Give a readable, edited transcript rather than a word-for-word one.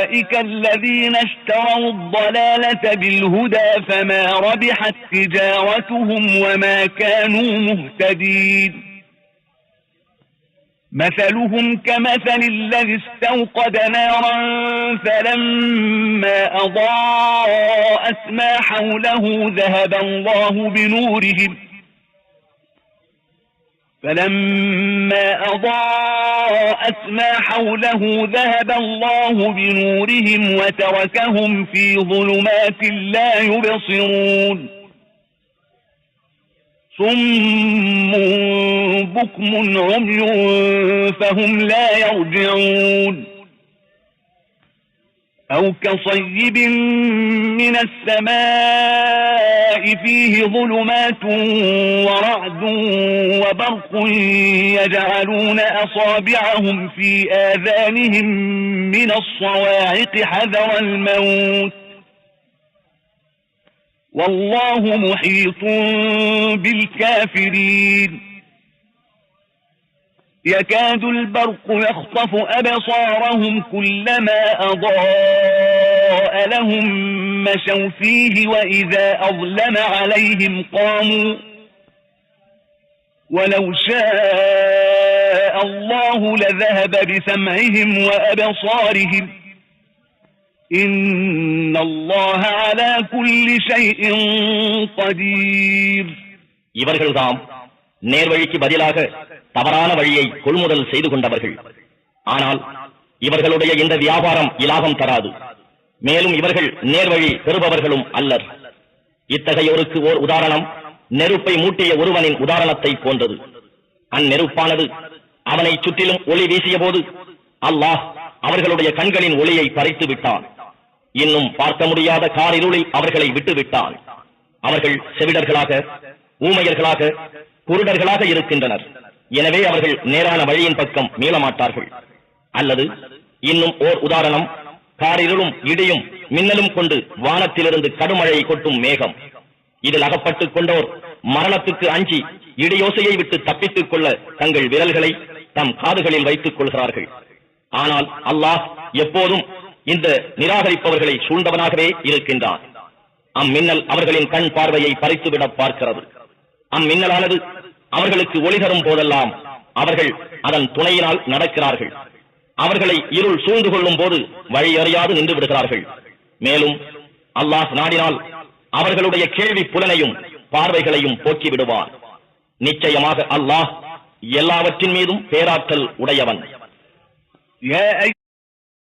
أولئك الذين اشتروا الضلالة بالهدى فما ربحت تجارتهم وما كانوا مهتدين مثلهم كمثل الذي استوقد نارا فلما أضاءت ما حوله ذهب الله بنورهم وتركهم في ظلمات لا يبصرون صم بكم عمي فهم لا يرجعون أو كصيب من السماء فيه ظلمات ورعد وبرق يجعلون أصابعهم في آذانهم من الصواعق حذر الموت والله محيط بالكافرين يكاد البرق يخطف أبصارهم كلما أضاء لهم مشوا فيه وإذا أظلم عليهم قاموا ولو شاء الله لذهب بسمعهم وأبصارهم إن الله على كل شيء قدير. இவர்கள்தாம் நேர்வழிக்கு பதிலாக தவறான வழியை கொள்முதல் செய்து கொண்டவர்கள். ஆனால் இவர்களுடைய இந்த வியாபாரம் இலாபம் தராது. மேலும் இவர்கள் நேர்வழி பெறுபவர்களும் அல்லர். இத்தகையோருக்கு ஓர் உதாரணம் நெருப்பை மூட்டிய ஒருவனின் உதாரணத்தை போன்றது. அந்நெருப்பானது அவனை சுற்றிலும் ஒளி வீசிய போது அல்லாஹ் அவர்களுடைய கண்களின் ஒளியை பறித்து விட்டான். இன்னும் பார்க்க முடியாத காரிருளை அவர்களை விட்டுவிட்டான். அவர்கள் செவிடர்களாக, ஊமையர்களாக, குருடர்களாக இருக்கின்றனர். எனவே அவர்கள் நேரான வழியின் பக்கம் மீளமாட்டார்கள். அல்லது இன்னும் ஓர் உதாரணம் காரிருளும் இடியும் மின்னலும் கொண்டு வானத்திலிருந்து கடுமழை கொட்டும் மேகம். இதில் அகப்பட்டுக் கொண்டோர் மரணத்துக்கு அஞ்சி இடியோசையை விட்டு தப்பித்துக் கொள்ள தங்கள் விரல்களை தம் காதுகளில் வைத்துக் கொள்கிறார்கள். ஆனால் அல்லாஹ் எப்போதும் இந்த நிராகரிப்பவர்களை சூழ்ந்தவனாகவே இருக்கின்றான். அம்மின்னல் அவர்களின் கண் பார்வையை பறித்துவிட பார்க்கிறது. அம்மின்னலானது அவர்களுக்கு ஒளி தரும் போதெல்லாம் அவர்கள் அதன் துணையினால் நடக்கிறார்கள். அவர்களை இருள் சூழ்ந்து கொள்ளும் போது வழி அறியாது நின்று விடுகிறார்கள். மேலும் அல்லாஹ் நாடினால் அவர்களுடைய கேள்வி புலனையும் பார்வைகளையும் போக்கி விடுவான். நிச்சயமாக அல்லாஹ் எல்லாவற்றின் மீதும் பேராற்றல் உடையவன்.